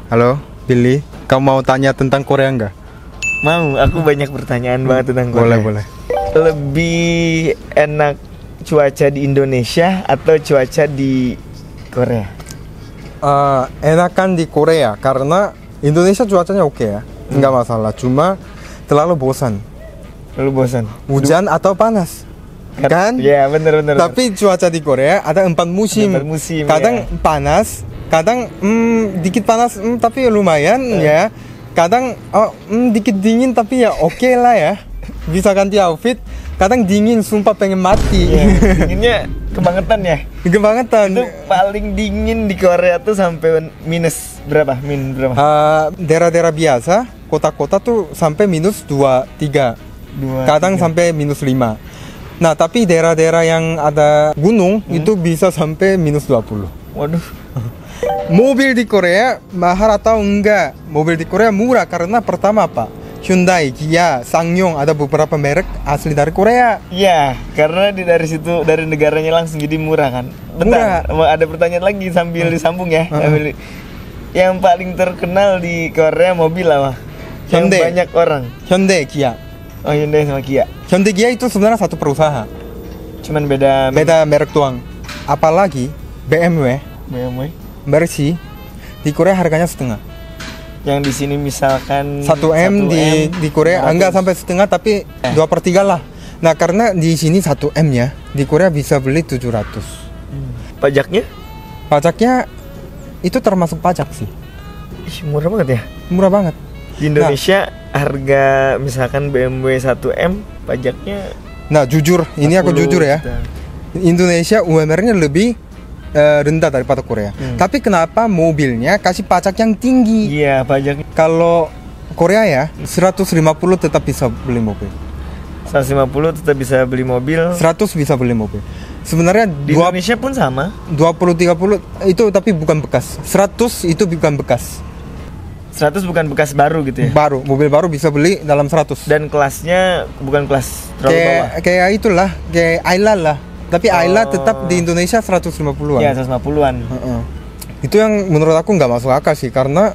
Halo, Billy. Kamu mau tanya tentang Korea nggak? Mau, aku banyak pertanyaan banget tentang Korea. Boleh. Lebih enak cuaca di Indonesia atau cuaca di Korea? Enakan di Korea karena Indonesia cuacanya oke ya, nggak masalah. Cuma terlalu bosan. Terlalu bosan? Hujan atau panas, kan? Ya, bener. Tapi cuaca di Korea ada 4 musim. Kadang ya. panas, kadang dikit panas, tapi lumayan ya. Kadang dikit dingin tapi ya oke lah ya. Bisa ganti outfit. Kadang dingin, sumpah pengen mati. Ya, dinginnya kebangetan ya. Kebangetan. Itu paling dingin di Korea tuh sampai minus berapa? Daerah-daerah biasa, kota-kota tuh sampai minus 2, 3. Kadang sampai minus 5. Nah, tapi daerah-daerah yang ada gunung itu bisa sampai minus 20. Waduh. Mobil di Korea mahal atau enggak? Mobil di Korea murah karena pertama apa? Hyundai, Kia, Sangyong, ada beberapa merek asli dari Korea. Iya, karena dari situ, dari negaranya langsung jadi murah kan. Bentar, ada pertanyaan lagi sambil disambung ya. Yang paling terkenal di Korea mobil apa? Hyundai. Yang banyak orang. Hyundai, Kia. Oh, Hyundai sama Kia. Hyundai, Kia itu sebenarnya satu perusahaan. Cuman beda merek doang. Apalagi BMW. Mercy di Korea harganya setengah. Yang di sini misalkan 1M di Korea enggak sampai setengah tapi 2/3 lah. Nah, karena di sini 1M nya di Korea bisa beli 700. Pajaknya? Pajaknya itu termasuk pajak sih. Murah banget ya? Murah banget. Di Indonesia harga misalkan BMW 1M pajaknya. Nah, jujur, ini aku jujur ya. Indonesia UMR-nya lebih rendah daripada Korea. Tapi kenapa mobilnya kasih pajak yang tinggi? Iya, pajaknya. Kalau Korea ya 150 tetap bisa beli mobil. 150 tetap bisa beli mobil. 100 bisa beli mobil. Sebenarnya di Indonesia pun sama. 20-30 itu tapi bukan bekas. 100 itu bukan bekas. 100 bukan bekas baru gitu ya? Baru, mobil baru bisa beli dalam 100. Dan kelasnya bukan kelas terlalu bawah. Kayak itulah, kayak Ayla lah. Tapi Ayla tetap di Indonesia 150-an. Iya, 150-an. Itu yang menurut aku nggak masuk akal sih, karena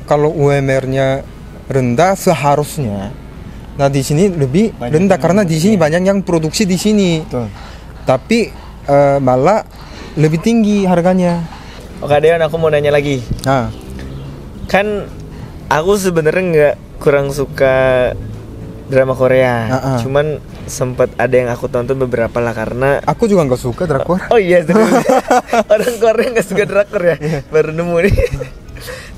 kalau UMR-nya rendah seharusnya. Nah, di sini lebih rendah karena di sini banyak yang produksi di sini. Betul. Tapi malah lebih tinggi harganya. Oke, Dewan, aku mau nanya lagi. Kan aku sebenarnya nggak kurang suka drama Korea. Cuman sempat ada yang aku tonton beberapa lah karena aku juga nggak suka drakor. Oh iya, orang Korea nggak suka drakor ya. Baru nemu nih.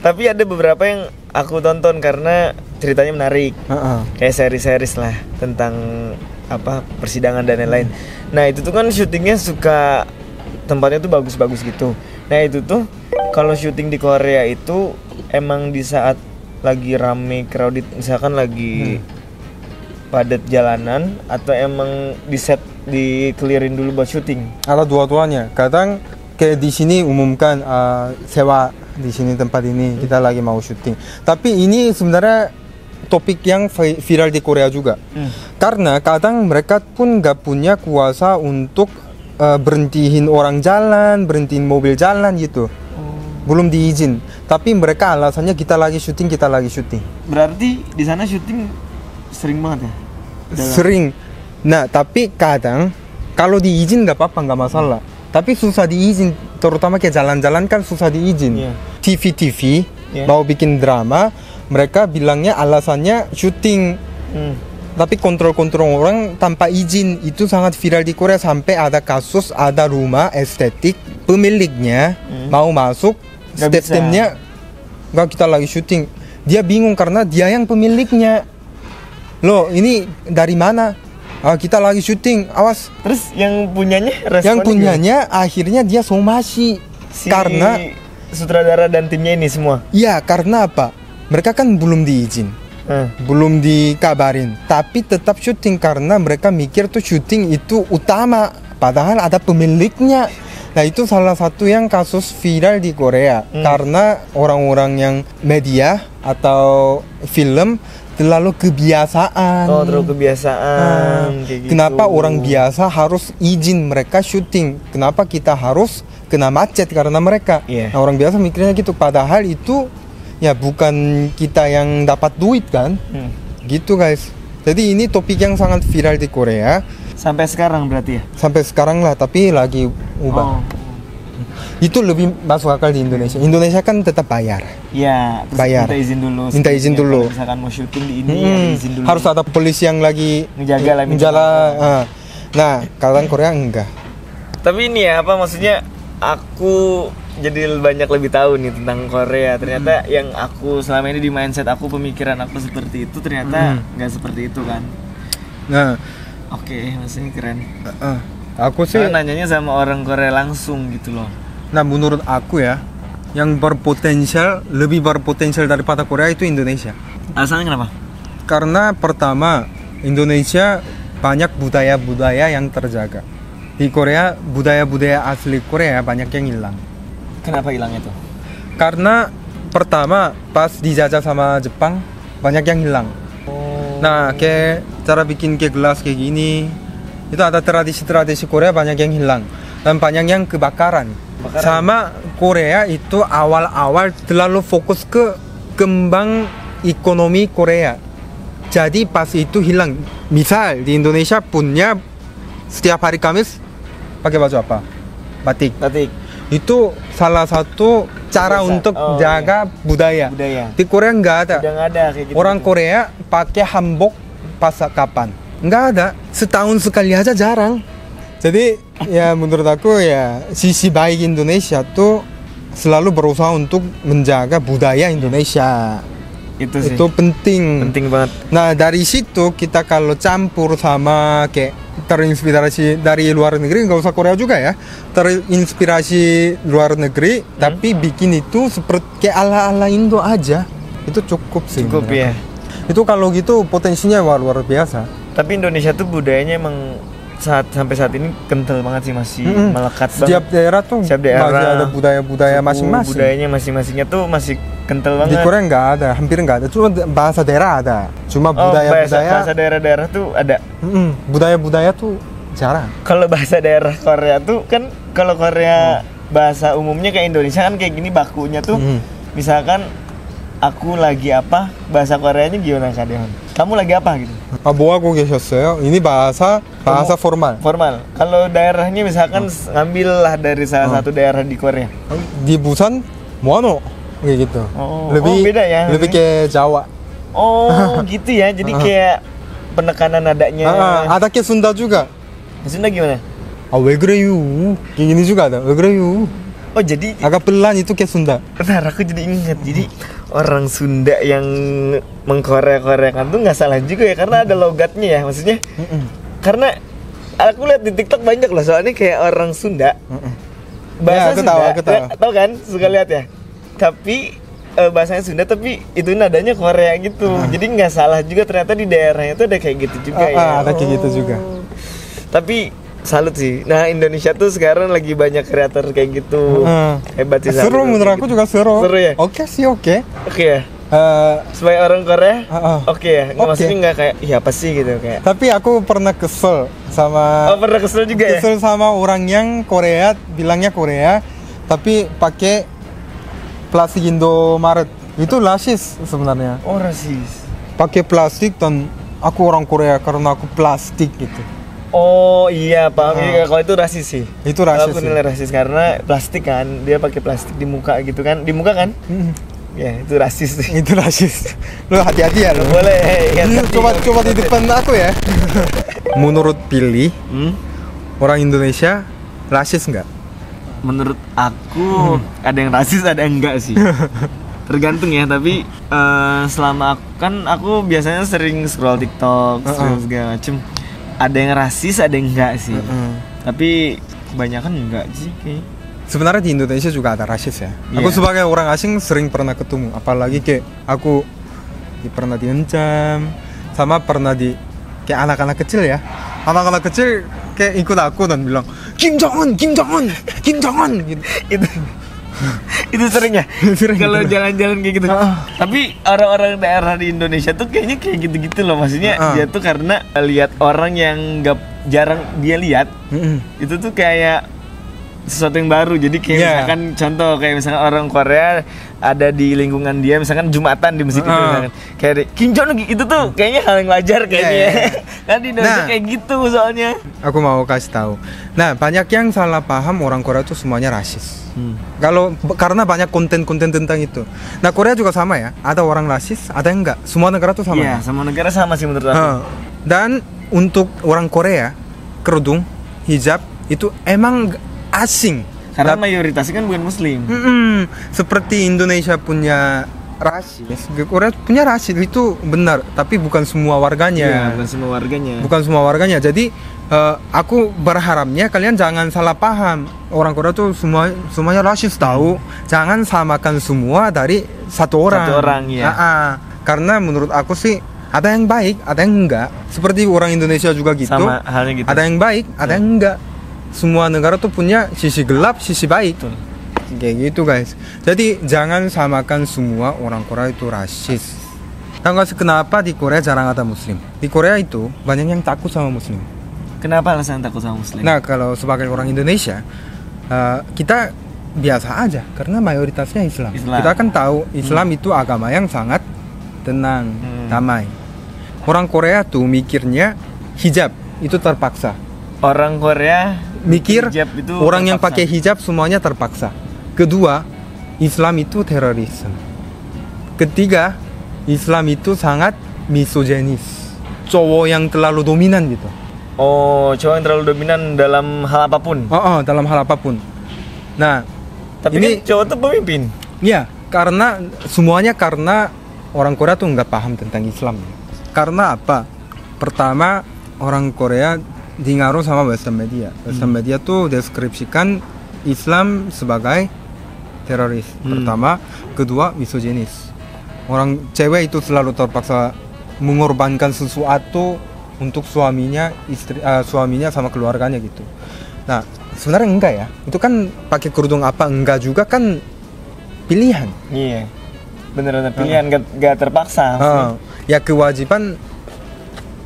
Tapi ada beberapa yang aku tonton karena ceritanya menarik. Kayak seri-series lah tentang apa persidangan dan lain-lain. Nah, itu tuh kan syutingnya suka tempatnya tuh bagus-bagus gitu. Nah, itu tuh kalau syuting di Korea itu emang di saat lagi rame crowded, misalkan lagi padat jalanan, atau emang di set di-clearin dulu buat syuting? Ada dua-duanya. Kadang kayak di sini umumkan sewa di sini tempat ini kita lagi mau syuting. Tapi ini sebenarnya topik yang viral di Korea juga. Karena kadang mereka pun nggak punya kuasa untuk berhentiin orang jalan, berhentiin mobil jalan gitu. Belum diizin. Tapi mereka alasannya kita lagi syuting. Berarti di sana syuting sering banget ya? Sering. Nah, tapi kadang kalau diizin nggak apa-apa, nggak masalah. Tapi susah diizin, terutama kayak jalan-jalan kan susah diizin. TV mau bikin drama, mereka bilangnya alasannya syuting. Tapi kontrol-kontrol orang tanpa izin itu sangat viral di Korea. Sampai ada kasus, ada rumah estetik, pemiliknya mau masuk, step-stepnya nggak, kita lagi syuting. Dia bingung karena dia yang pemiliknya. Loh, ini dari mana? Kita lagi syuting, awas. Terus yang punyanya responnya? Yang punyanya akhirnya dia somasi. Karena sutradara dan timnya ini semua? Iya, karena apa? Mereka kan belum diizin, belum dikabarin, tapi tetap syuting karena mereka mikir tuh syuting itu utama. Padahal ada pemiliknya. Nah, itu salah satu yang kasus viral di Korea. Karena orang-orang yang media atau film terlalu kebiasaan. Terlalu kebiasaan. Kayak gitu. Kenapa orang biasa harus izin mereka syuting? Kenapa kita harus kena macet karena mereka? Nah, orang biasa mikirnya gitu. Padahal itu ya bukan kita yang dapat duit kan. Gitu guys. Jadi ini topik yang sangat viral di Korea. Sampai sekarang berarti ya? Sampai sekarang lah, tapi lagi ubah. Itu lebih masuk akal di Indonesia. Indonesia kan tetap bayar. Iya, bayar. Minta izin dulu. Minta izin dulu. Kalau misalkan mau syuting di ini, izin dulu. Harus ada polisi yang lagi menjaga. Nah, kalau Korea enggak. Tapi ini ya, apa maksudnya? Aku jadi banyak lebih tahu nih tentang Korea. Ternyata yang aku selama ini di mindset aku, pemikiran aku seperti itu, ternyata nggak seperti itu kan. Nah, oke, maksudnya keren. Aku sih nanyanya sama orang Korea langsung gitu loh. Nah, menurut aku ya, yang lebih berpotensial daripada Korea itu Indonesia. Alasannya kenapa? Karena pertama, Indonesia banyak budaya-budaya yang terjaga. Di Korea, budaya-budaya asli Korea banyak yang hilang. Kenapa hilangnya tuh? Karena pertama, pas dijajah sama Jepang, banyak yang hilang. Nah, kayak cara bikin kayak gelas kayak gini, itu ada tradisi-tradisi Korea banyak yang hilang. Dan banyak yang kebakaran. Sama Korea itu awal-awal terlalu fokus ke kembang ekonomi Korea. Jadi pas itu hilang. Misal di Indonesia punya setiap hari Kamis pakai baju apa? Batik. Itu salah satu cara untuk jaga budaya. Di Korea nggak ada. Udah nggak ada kayak gitu. Orang Korea pakai hanbok pas kapan? Nggak ada. Setahun sekali aja jarang. Jadi ya menurut aku ya sisi baik Indonesia tuh selalu berusaha untuk menjaga budaya Indonesia. Itu sih. Itu penting banget. Nah, dari situ kita kalau campur sama kayak terinspirasi dari luar negeri, nggak usah Korea juga ya, terinspirasi luar negeri tapi bikin itu seperti kayak ala-ala Indo aja, itu cukup sih. Cukup ya. Itu kalau gitu potensinya luar biasa. Tapi Indonesia tuh budayanya emang sampai saat ini kental banget sih, masih melekat setiap banget. daerah tuh masih ada budaya-budaya masing-masing. Budayanya masing-masingnya tuh masih kental banget. Di Korea nggak ada, hampir nggak ada. Cuma bahasa daerah ada. Cuma bahasa daerah-daerah tuh ada. Budaya-budaya tuh jarang. Kalau bahasa daerah Korea tuh kan, kalau Korea bahasa umumnya kayak Indonesia kan kayak gini bakunya tuh. Misalkan aku lagi apa, bahasa Koreanya gimana Kak Deon? Kamu lagi apa gitu? 뭐 하고 계셨어요? Ini bahasa formal. Formal. Kalau daerahnya misalkan ngambil lah dari salah satu daerah di Korea. Di Busan, 뭐하노? Kayak gitu. Lebih beda ya. Lebih kayak Jawa. Oh, gitu ya. Jadi kayak penekanan nadanya. Ada kayak Sunda juga. Sunda gimana? 왜 그래요? Kayak gini juga ada. 왜 그래요? Oh, jadi agak pelan itu kayak Sunda. Bentar, aku jadi ingat. Jadi orang Sunda yang mengkorea-koreakan tuh nggak salah juga ya, karena ada logatnya ya, maksudnya. Karena aku lihat di TikTok banyak loh, soalnya kayak orang Sunda. Bahasa aku Sunda, tahu kan? Suka lihat ya. Tapi bahasanya Sunda tapi itu nadanya Korea gitu. Jadi nggak salah juga, ternyata di daerahnya tuh ada kayak gitu juga ya. Ada kayak gitu juga. Tapi salut sih. Nah, Indonesia tuh sekarang lagi banyak kreator kayak gitu. Hebat sih. Seru, menurut aku juga seru. Seru ya? Oke sih, oke. Oke ya? Sebagai orang Korea, oke ya? Maksudnya nggak kayak, iya apa sih gitu kayak. Tapi aku pernah kesel sama... pernah kesel juga ya? Kesel sama orang yang Korea, bilangnya Korea, tapi pakai plastik Indomaret. Itu rasis sebenarnya. Oh, rasis. Pakai plastik dan aku orang Korea karena aku plastik gitu. Oh iya, paham ya, kalau itu rasis sih. Itu rasis. Aku nilai rasis karena plastik kan, dia pakai plastik di muka gitu kan, di muka kan? Ya, itu rasis sih. Itu rasis. Lo hati-hati ya lo. Boleh. Coba di depan aku ya. Menurut Pilih, orang Indonesia rasis nggak? Menurut aku ada yang rasis, ada yang enggak sih. Tergantung ya, tapi selama aku biasanya sering scroll TikTok, segala macem. Ada yang rasis, ada yang enggak sih. Tapi kebanyakan enggak sih kayaknya. Sebenarnya di Indonesia juga ada rasis ya. Aku sebagai orang asing sering pernah ketemu. Apalagi kayak aku pernah diancam, sama pernah kayak anak-anak kecil ya. Anak-anak kecil kayak ikut aku dan bilang Kim Jong Un gitu. Itu sering ya? Kalau jalan-jalan kayak gitu. Tapi orang-orang daerah di Indonesia tuh kayaknya kayak gitu-gitu loh. Maksudnya dia tuh karena lihat orang yang jarang dia lihat, itu tuh kayak sesuatu yang baru. Jadi kayak misalkan contoh kayak misalkan orang Korea ada di lingkungan dia misalkan Jumatan di masjid itu misalkan. Kayak Kim Jong itu tuh kayaknya hal yang wajar kayaknya. Kan di Indonesia kayak gitu soalnya. Aku mau kasih tahu. Nah, banyak yang salah paham orang Korea tuh semuanya rasis. Karena banyak konten-konten tentang itu. Nah, Korea juga sama ya. Ada orang rasis, ada yang enggak. Semua negara tuh sama. Iya, semua negara sama sih menurut aku. Dan untuk orang Korea, kerudung, hijab itu emang asing. Karena mayoritasnya kan bukan muslim. Seperti Indonesia punya rasis, Korea punya rasis itu benar, tapi bukan semua warganya. Iya, bukan semua warganya. Bukan semua warganya. Jadi aku berharapnya kalian jangan salah paham. Orang Korea tuh semuanya rasis tahu. Jangan samakan semua dari satu orang. Satu orang ya. Karena menurut aku sih ada yang baik, ada yang enggak. Seperti orang Indonesia juga gitu. Sama halnya gitu. Ada yang baik, ada yang enggak. Semua negara tuh punya sisi gelap, sisi baik. Betul. Kayak gitu guys. Jadi jangan samakan semua orang Korea itu rasis. Tahu gak sih kenapa di Korea jarang ada muslim? Di Korea itu banyak yang takut sama muslim. Kenapa alasan takut sama muslim? Nah, kalau sebagai orang Indonesia, kita biasa aja karena mayoritasnya Islam. Kita kan tahu Islam itu agama yang sangat tenang, damai. Orang Korea tuh mikirnya hijab itu terpaksa. Orang Korea mikir itu orang yang pakai hijab semuanya terpaksa. Kedua, Islam itu terorisme. Ketiga, Islam itu sangat misoginis. Cowok yang terlalu dominan gitu. Oh, cowok yang terlalu dominan dalam hal apapun. Dalam hal apapun. Nah, tapi ini kan cowok tuh pemimpin. Iya, karena orang Korea tuh nggak paham tentang Islam. Karena apa? Pertama, orang Korea pengaruh sama Western media. Western media tuh deskripsikan Islam sebagai teroris. Pertama, kedua misoginis. Orang cewek itu selalu terpaksa mengorbankan sesuatu untuk suaminya, suaminya sama keluarganya gitu. Nah, sebenarnya enggak ya. Itu kan pakai kerudung apa enggak juga kan pilihan. Iya. Bener-bener pilihan, enggak terpaksa. Ya kewajiban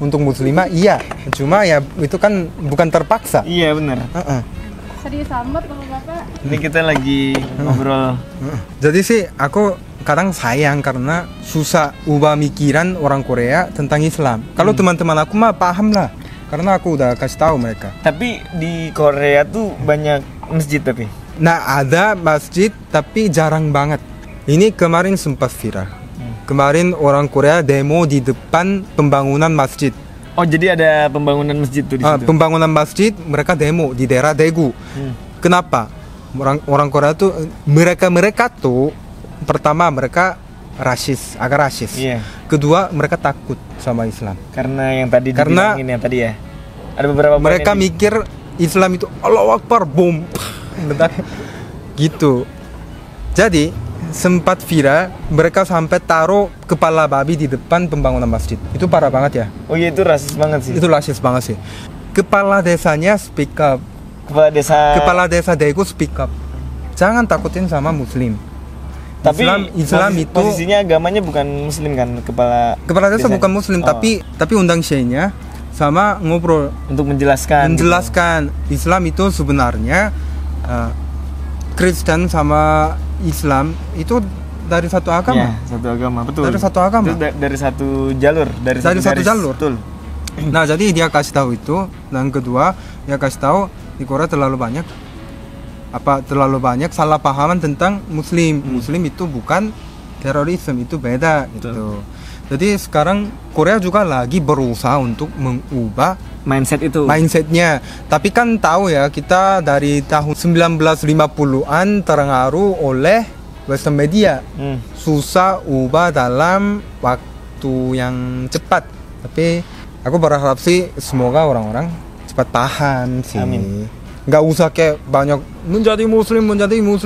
untuk muslimah iya, cuma ya itu kan bukan terpaksa. Iya benar. Serius amat Bapak. Ini kita lagi ngobrol. Jadi sih aku kadang sayang karena susah ubah mikiran orang Korea tentang Islam. Kalau teman-teman aku mah paham lah, karena aku udah kasih tahu mereka. Tapi di Korea tuh banyak masjid tapi. Nah, ada masjid tapi jarang banget. Ini kemarin sempat viral. Kemarin orang Korea demo di depan pembangunan masjid. Oh, jadi ada pembangunan masjid tuh di situ. Pembangunan masjid mereka demo di daerah Daegu. Kenapa? Orang Korea tuh mereka tuh pertama mereka rasis, agak rasis. Kedua mereka takut sama Islam. Karena yang tadi dibilangin yang tadi ya. Ada beberapa mereka mikir Islam itu Allahu Akbar, bom, meledak gitu. Jadi sempat viral, mereka sampai taruh kepala babi di depan pembangunan masjid. Itu parah banget ya. Oh iya, itu rasis banget sih. Itu rasis banget sih. Kepala desanya speak up. Kepala desa Daegu speak up. Jangan takutin sama muslim. Tapi Islam itu posisinya agamanya bukan muslim kan, kepala desa bukan muslim, tapi undang syaikhnya sama ngobrol untuk menjelaskan Islam itu sebenarnya Kristen sama Islam itu dari satu agama. Satu agama, betul. Dari satu agama. Itu dari satu jalur, dari satu jalur. Betul. Nah, jadi dia kasih tahu itu, dan kedua dia kasih tahu di Korea terlalu banyak salah pahaman tentang muslim. Muslim itu bukan terorisme, itu beda gitu. Jadi sekarang Korea juga lagi berusaha untuk mengubah mindsetnya. Tapi kan tahu ya, kita dari tahun 1950-an terpengaruh oleh Western media. Susah ubah dalam waktu yang cepat. Tapi aku berharap sih semoga orang-orang cepat paham sih. Amin. Nggak usah kayak banyak menjadi muslim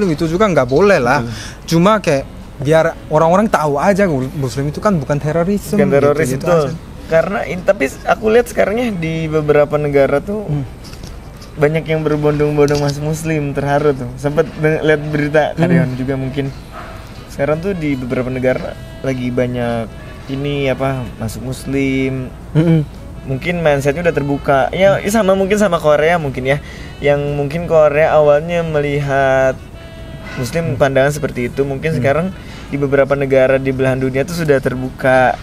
itu juga nggak boleh lah. Cuma kayak biar orang-orang tahu aja muslim itu kan bukan terorisme. Bukan teroris gitu, itu. Karena tapi aku lihat sekarangnya di beberapa negara tuh banyak yang berbondong-bondong masuk muslim, terharu tuh. Sempat lihat berita karyawan juga mungkin. Sekarang tuh di beberapa negara lagi banyak ini masuk muslim. mungkin mindsetnya udah terbuka. Ya sama mungkin sama Korea mungkin ya, yang mungkin Korea awalnya melihat Muslim pandangan seperti itu, mungkin sekarang di beberapa negara di belahan dunia tuh sudah terbuka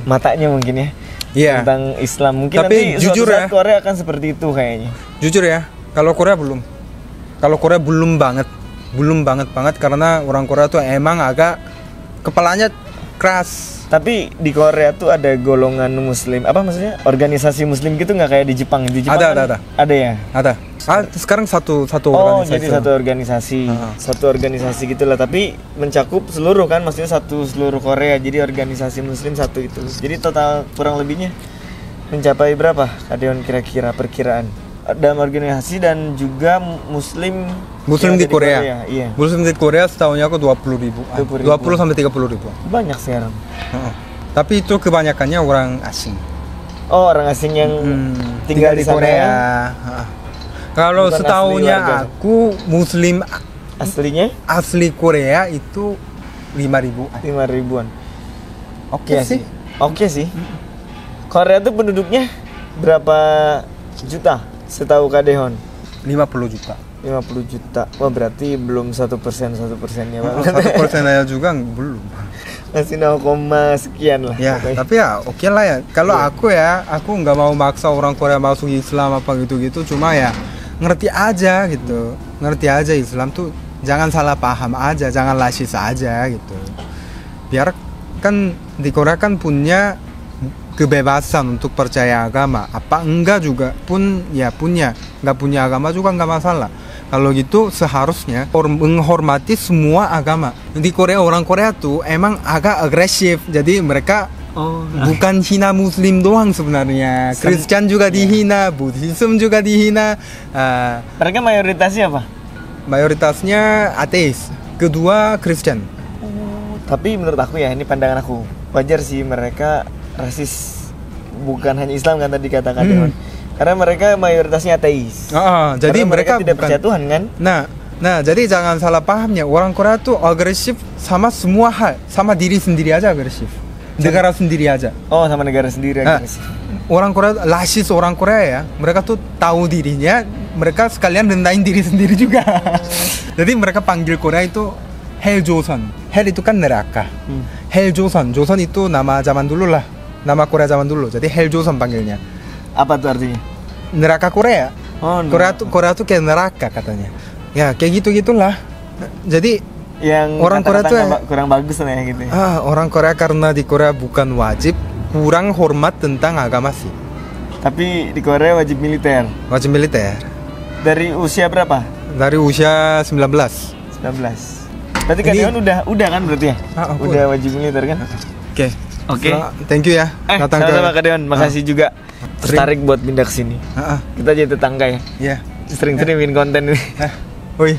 matanya mungkin ya. Iya. Tentang Islam. Mungkin tapi nanti jujur suatu saat ya, Korea akan seperti itu kayaknya. Jujur ya, kalau Korea belum banget karena orang Korea tuh emang agak kepalanya keras. Tapi di Korea tuh ada golongan Muslim, apa maksudnya organisasi Muslim gitu nggak kayak di Jepang? Di Jepang ada. Ada ya. Ada. Sekarang satu Oh, organisasi. jadi satu organisasi gitulah. Tapi mencakup seluruh kan, maksudnya seluruh Korea. Jadi organisasi Muslim satu itu. Jadi total kurang lebihnya mencapai berapa? Kadeon kira-kira perkiraan dalam organisasi dan juga Muslim di Korea. Iya. Muslim di Korea setahunnya aku 20.000. 20 sampai 30.000. Banyak sekarang. Tapi itu kebanyakannya orang asing. Oh, orang asing yang tinggal di Korea. Kalau bukan setahunnya aku Muslim aslinya asli Korea itu 5.000-an. Oke sih. Oke sih. Korea tuh penduduknya berapa juta? Setahu Kadehon 50 juta. 50 juta. Wah, berarti belum 1%-1%-nya banget. 1% aja juga belum. Masih 0, sekian lah. Ya, pokoknya. tapi ya oke lah ya. Kalau aku nggak mau maksa orang Korea masuk Islam apa gitu-gitu. Cuma ya ngerti aja gitu. Ngerti aja Islam tuh jangan salah paham aja, jangan lasis aja gitu. Biar kan di Korea kan punya kebebasan untuk percaya agama, apa enggak juga pun ya punya, nggak punya agama juga nggak masalah. Kalau gitu seharusnya menghormati semua agama. Di Korea orang Korea tuh emang agak agresif, jadi mereka bukan hina Muslim doang sebenarnya, Kristen juga dihina, Buddhism juga dihina. Mereka mayoritasnya apa? Mayoritasnya ateis, kedua Kristen. Tapi menurut aku ya, ini pandangan aku, wajar sih mereka rasis, bukan hanya Islam kan tadi katakan Dewan. Karena mereka mayoritasnya ateis. Jadi mereka tidak percaya Tuhan kan? Nah, jadi jangan salah pahamnya. Orang Korea tuh agresif sama semua hal, sama diri sendiri aja agresif. Negara sendiri aja. Oh, sama negara sendiri agresif. Orang Korea, lasis orang Korea ya, mereka tuh tahu dirinya, mereka sekalian rendahin diri sendiri juga. Jadi mereka panggil Korea itu Hell Joseon. Hell itu kan neraka. Hell Joseon. Joseon itu nama zaman dulu lah. Nama Korea zaman dulu. Jadi Hell Joseon panggilnya. Apa tuh artinya? Neraka Korea. Oh, Korea tuh kayak neraka katanya. Ya, kayak gitu-gitulah. Jadi yang orang Korea tuh kurang bagus lah ya gitu. Orang Korea karena di Korea bukan wajib, kurang hormat tentang agama sih. Tapi di Korea wajib militer. Wajib militer. Dari usia berapa? Dari usia 19. 19. Berarti kalian udah kan berarti ya? Udah wajib militer kan? Oke. Thank you ya. Sama-sama Kak Dewan, makasih juga tertarik buat pindah ke sini. Kita jadi tetangga ya. Iya. Sering-sering bikin konten ini. Woi.